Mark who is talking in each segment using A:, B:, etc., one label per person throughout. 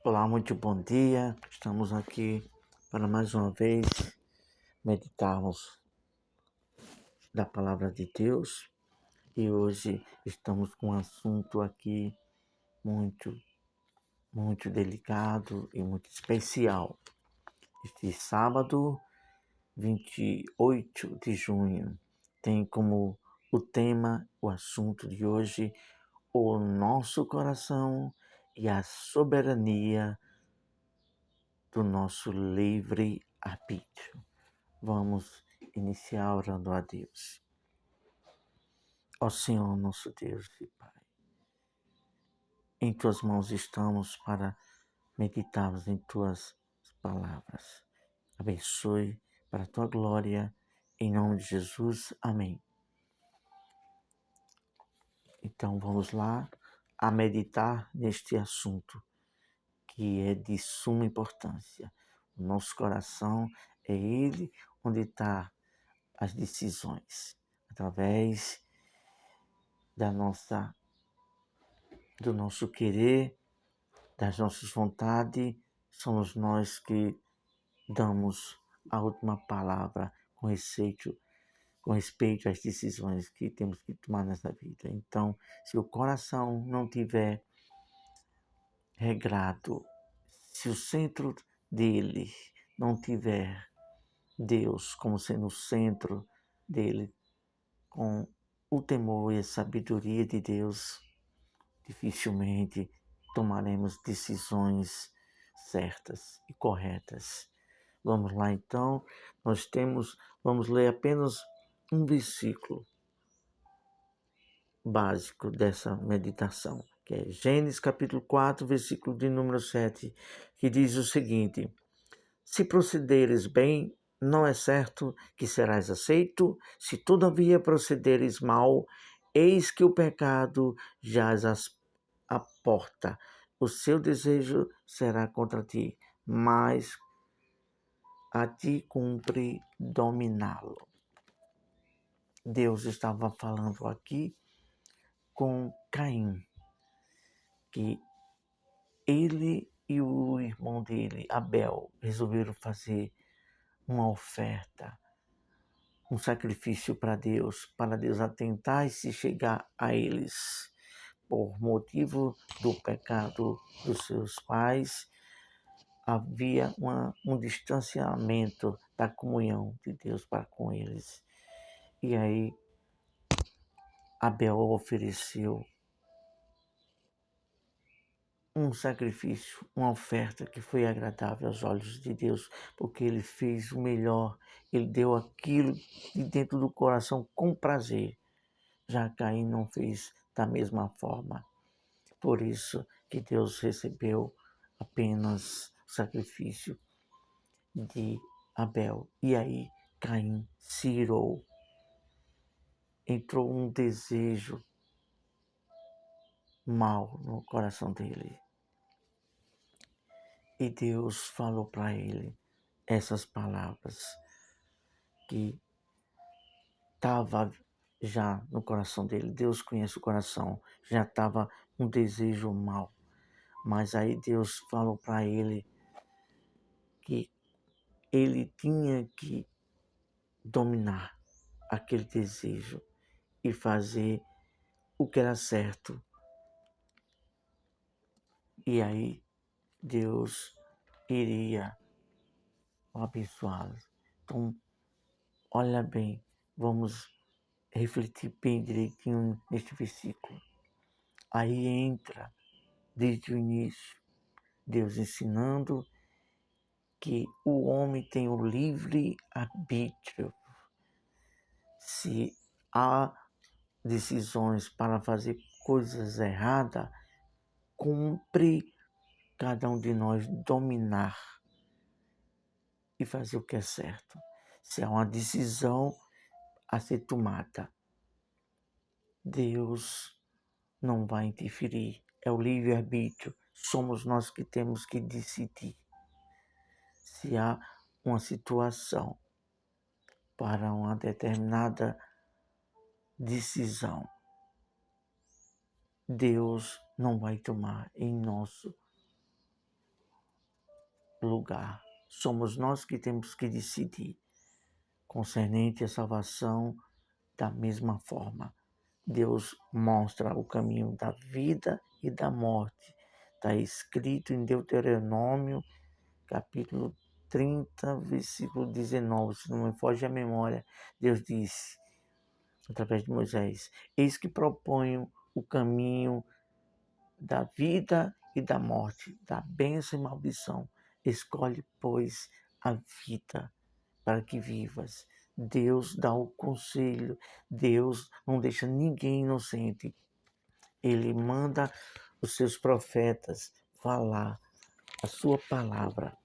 A: Olá, muito bom dia. Estamos aqui para mais uma vez meditarmos da palavra de Deus e hoje estamos com um assunto aqui muito, muito delicado e muito especial. Este sábado, 28 de junho, tem como o tema, o assunto de hoje, o nosso coração e a soberania do nosso livre-arbítrio. Vamos iniciar orando a Deus. Ó Senhor, nosso Deus e Pai, em Tuas mãos estamos para meditarmos em Tuas palavras. Abençoe para a Tua glória, em nome de Jesus. Amém. Então vamos lá a meditar neste assunto que é de suma importância. O nosso coração é ele onde está as decisões, através do nosso querer, das nossas vontades, somos nós que damos a última palavra com respeito às decisões que temos que tomar nessa vida. Então, se o coração não tiver regrado, se o centro dele não tiver Deus como sendo o centro dele, com o temor e a sabedoria de Deus, dificilmente tomaremos decisões certas e corretas. Vamos lá então, vamos ler apenas um versículo básico dessa meditação, que é Gênesis capítulo 4, versículo de número 7, que diz o seguinte: se procederes bem, não é certo que serás aceito, se todavia procederes mal, eis que o pecado jaz à porta. O seu desejo será contra ti, mas a ti cumpre dominá-lo. Deus estava falando aqui com Caim, que ele e o irmão dele, Abel, resolveram fazer uma oferta, um sacrifício para Deus atentar e se chegar a eles. Por motivo do pecado dos seus pais, havia um distanciamento da comunhão de Deus para com eles. E aí, Abel ofereceu um sacrifício, uma oferta que foi agradável aos olhos de Deus, porque ele fez o melhor, ele deu aquilo de dentro do coração com prazer. Já Caim não fez da mesma forma. Por isso que Deus recebeu apenas o sacrifício de Abel. E aí Caim se irou. Entrou um desejo mau no coração dele. E Deus falou para ele essas palavras que estava já no coração dele. Deus conhece o coração, já estava um desejo mau. Mas aí Deus falou para ele que ele tinha que dominar aquele desejo e fazer o que era certo. E aí Deus iria abençoá-lo. Então, olha bem, vamos refletir bem direitinho neste versículo. Aí entra, desde o início, Deus ensinando que o homem tem o livre arbítrio. Se há decisões para fazer coisas erradas, cumpre cada um de nós dominar e fazer o que é certo. Se há uma decisão a ser tomada, Deus não vai interferir. É o livre-arbítrio. Somos nós que temos que decidir. Se há uma situação para uma determinada decisão, Deus não vai tomar em nosso lugar. Somos nós que temos que decidir. Concernente à salvação, da mesma forma. Deus mostra o caminho da vida e da morte. Está escrito em Deuteronômio, capítulo 30, versículo 19. Se não me foge a memória, Deus disse, através de Moisés: Eis que proponho o caminho da vida e da morte, da bênção e maldição. Escolhe, pois, a vida para que vivas. Deus dá o conselho. Deus não deixa ninguém inocente. Ele manda os seus profetas falar a sua palavra,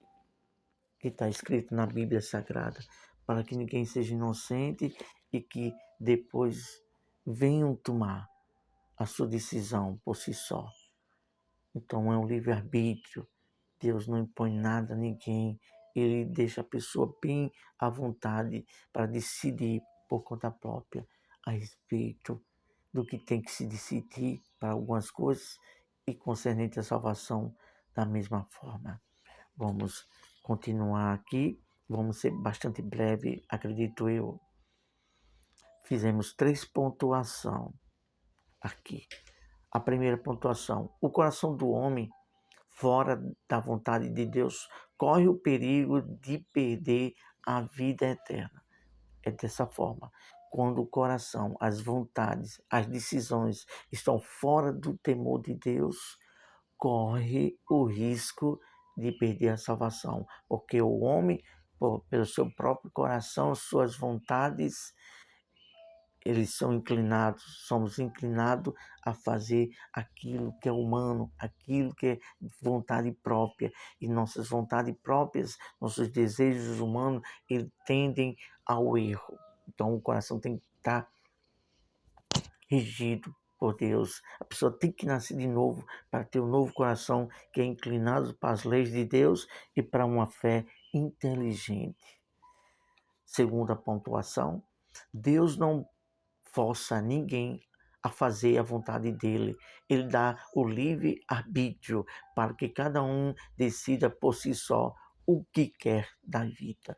A: que está escrito na Bíblia Sagrada, para que ninguém seja inocente e que depois venham tomar a sua decisão por si só. Então é um livre-arbítrio. Deus não impõe nada a ninguém. Ele deixa a pessoa bem à vontade para decidir por conta própria a respeito do que tem que se decidir para algumas coisas e concernente à salvação da mesma forma. Vamos continuar aqui. Vamos ser bastante breve, acredito eu. Fizemos 3 pontuações aqui. A primeira pontuação: o coração do homem, fora da vontade de Deus, corre o perigo de perder a vida eterna. É dessa forma. Quando o coração, as vontades, as decisões estão fora do temor de Deus, corre o risco de perder a salvação. Porque o homem, pelo seu próprio coração, suas vontades, eles são inclinados, somos inclinados a fazer aquilo que é humano, aquilo que é vontade própria. E nossas vontades próprias, nossos desejos humanos, eles tendem ao erro. Então o coração tem que estar regido por Deus. A pessoa tem que nascer de novo para ter um novo coração que é inclinado para as leis de Deus e para uma fé inteligente. Segunda pontuação: Deus não força ninguém a fazer a vontade dele. Ele dá o livre arbítrio para que cada um decida por si só o que quer da vida.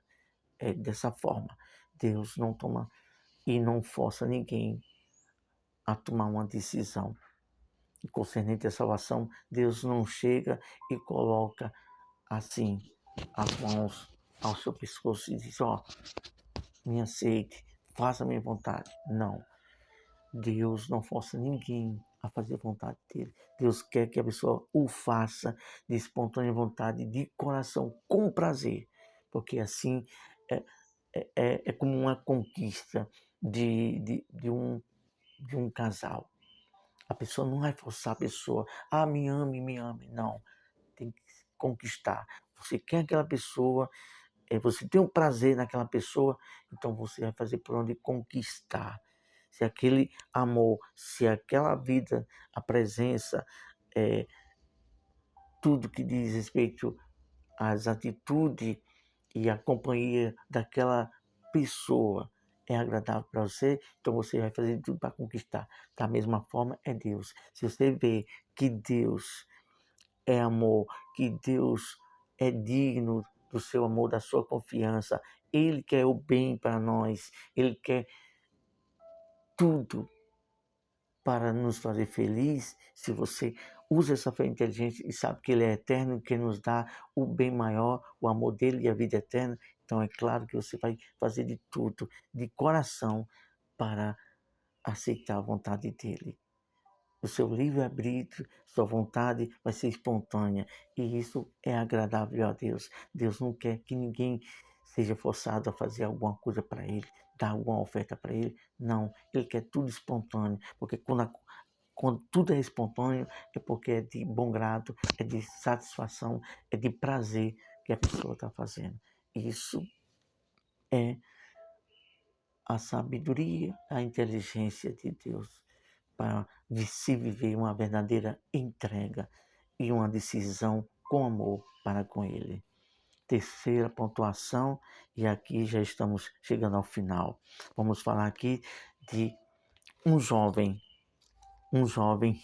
A: É dessa forma. Deus não toma e não força ninguém a tomar uma decisão. E concernente à salvação, Deus não chega e coloca assim as mãos ao seu pescoço e diz: ó, me aceite, faça a minha vontade. Não. Deus não força ninguém a fazer a vontade dele. Deus quer que a pessoa o faça de espontânea vontade, de coração, com prazer. Porque assim é como uma conquista de um casal. A pessoa não vai forçar a pessoa, me ame, me ame. Não, tem que conquistar. Você quer aquela pessoa, você tem um prazer naquela pessoa, então você vai fazer por onde conquistar. Se aquele amor, se aquela vida, a presença, tudo que diz respeito às atitudes e à companhia daquela pessoa é agradável para você, então você vai fazer tudo para conquistar. Da mesma forma é Deus. Se você vê que Deus é amor, que Deus é digno do seu amor, da sua confiança, Ele quer o bem para nós, Ele quer tudo para nos fazer feliz. Se você usa essa fé inteligente e sabe que Ele é eterno, que nos dá o bem maior, o amor dele e a vida eterna, então é claro que você vai fazer de tudo, de coração, para aceitar a vontade dele. O seu livre-arbítrio, sua vontade vai ser espontânea. E isso é agradável a Deus. Deus não quer que ninguém seja forçado a fazer alguma coisa para Ele, dar alguma oferta para Ele. Não, Ele quer tudo espontâneo. Porque quando tudo é espontâneo, é porque é de bom grado, é de satisfação, é de prazer que a pessoa está fazendo. Isso é a sabedoria, a inteligência de Deus para se viver uma verdadeira entrega e uma decisão com amor para com Ele. Terceira pontuação, e aqui já estamos chegando ao final. Vamos falar aqui de um jovem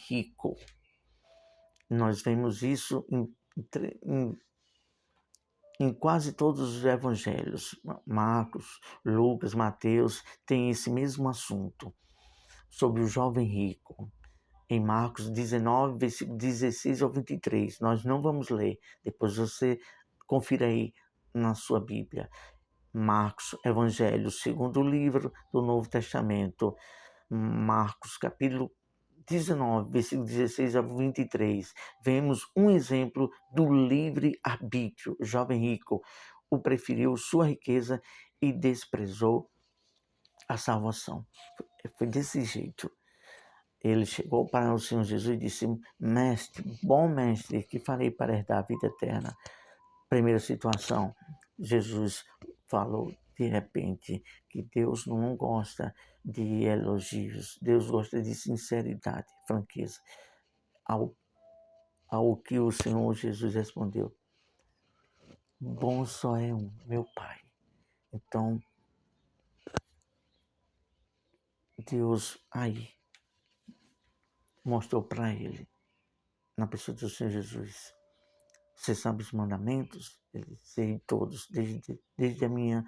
A: rico. Nós vemos isso em Em quase todos os evangelhos, Marcos, Lucas, Mateus, tem esse mesmo assunto, sobre o jovem rico. Em Marcos 19, versículo 16 ao 23. Nós não vamos ler, depois você confira aí na sua Bíblia. Marcos, Evangelho, segundo livro do Novo Testamento. Marcos, capítulo 19, versículo 16 a 23. Vemos um exemplo do livre-arbítrio. O jovem rico o preferiu sua riqueza e desprezou a salvação. Foi desse jeito. Ele chegou para o Senhor Jesus e disse: Mestre, bom mestre, que farei para herdar a vida eterna? Primeira situação, Jesus falou de repente que Deus não gosta de elogios, Deus gosta de sinceridade, franqueza. Ao que o Senhor Jesus respondeu: bom só é um, meu Pai. Então, Deus aí mostrou para ele, na pessoa do Senhor Jesus: você sabe os mandamentos? Ele sei todos, desde a minha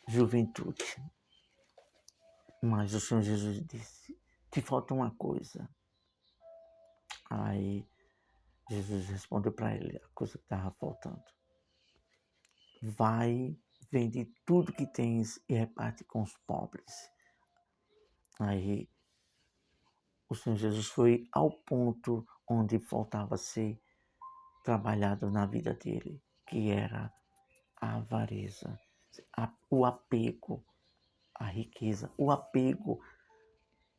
A: juventude. Mas o Senhor Jesus disse: te falta uma coisa. Aí Jesus respondeu para ele a coisa que estava faltando: vai, vende tudo que tens e reparte com os pobres. Aí o Senhor Jesus foi ao ponto onde faltava ser trabalhado na vida dele, que era a avareza, o apego à riqueza, o apego.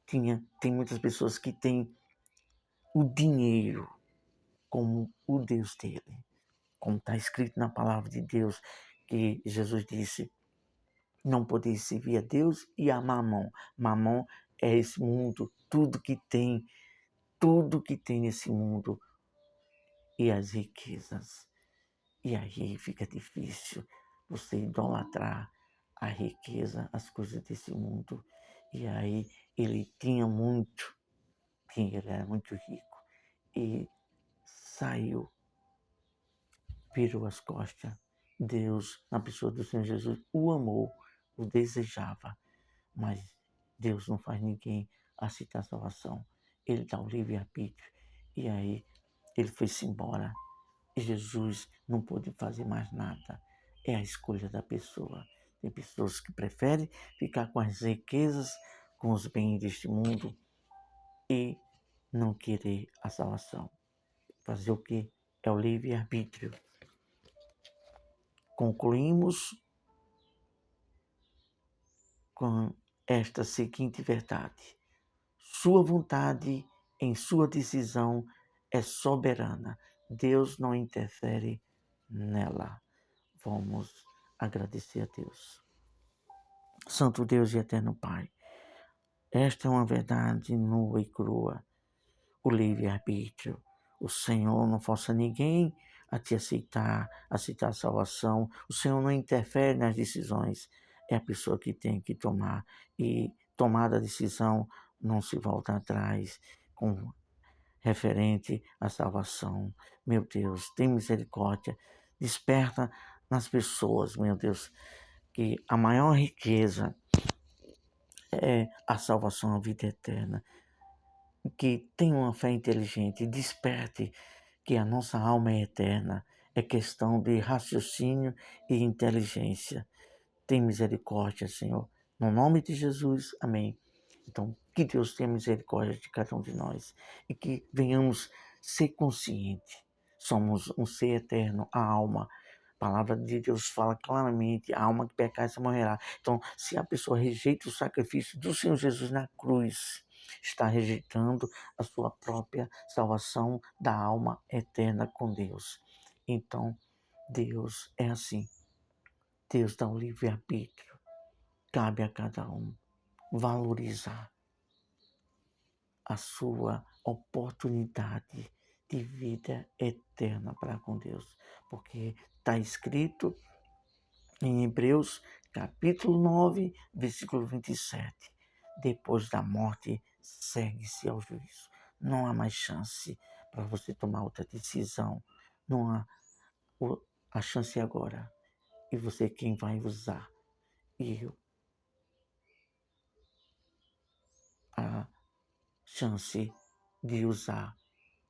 A: Tem muitas pessoas que têm o dinheiro como o Deus dele, como está escrito na palavra de Deus, que Jesus disse: não podeis servir a Deus e a Mamon. Mamon é esse mundo, tudo que tem nesse mundo e as riquezas. E aí fica difícil você idolatrar a riqueza, as coisas desse mundo. E aí ele tinha muito dinheiro, era muito rico. E saiu, virou as costas. Deus, na pessoa do Senhor Jesus, o amou, o desejava. Mas Deus não faz ninguém aceitar a salvação. Ele dá o livre-arbítrio. E aí ele foi-se embora. E Jesus não pôde fazer mais nada. É a escolha da pessoa. Tem pessoas que preferem ficar com as riquezas, com os bens deste mundo e não querer a salvação. Fazer o quê? É o livre-arbítrio. Concluímos com esta seguinte verdade: sua vontade em sua decisão é soberana. Deus não interfere nela. Vamos agradecer a Deus. Santo Deus e eterno Pai, esta é uma verdade nua e crua, o livre-arbítrio. O Senhor não força ninguém a te aceitar a salvação. O Senhor não interfere nas decisões. É a pessoa que tem que tomar. E tomada a decisão, não se volta atrás com referente à salvação. Meu Deus, tem misericórdia. Desperta nas pessoas, meu Deus, que a maior riqueza é a salvação, a vida eterna. Que tenha uma fé inteligente, desperte que a nossa alma é eterna. É questão de raciocínio e inteligência. Tem misericórdia, Senhor. No nome de Jesus, amém. Então, que Deus tenha misericórdia de cada um de nós e que venhamos ser conscientes. Somos um ser eterno, a alma. A palavra de Deus fala claramente: a alma que pecar, essa morrerá. Então, se a pessoa rejeita o sacrifício do Senhor Jesus na cruz, está rejeitando a sua própria salvação da alma eterna com Deus. Então, Deus é assim. Deus dá o livre-arbítrio. Cabe a cada um valorizar a sua oportunidade de vida eterna para com Deus. Porque está escrito em Hebreus capítulo 9, versículo 27. Depois da morte, segue-se ao juízo. Não há mais chance para você tomar outra decisão. Não há. A chance é agora. E você é quem vai usar. E a chance de usar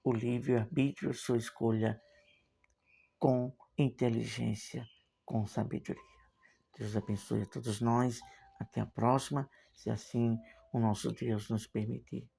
A: o livre-arbítrio, sua escolha, com inteligência, com sabedoria. Deus abençoe a todos nós. Até a próxima, se assim o nosso Deus nos permitir.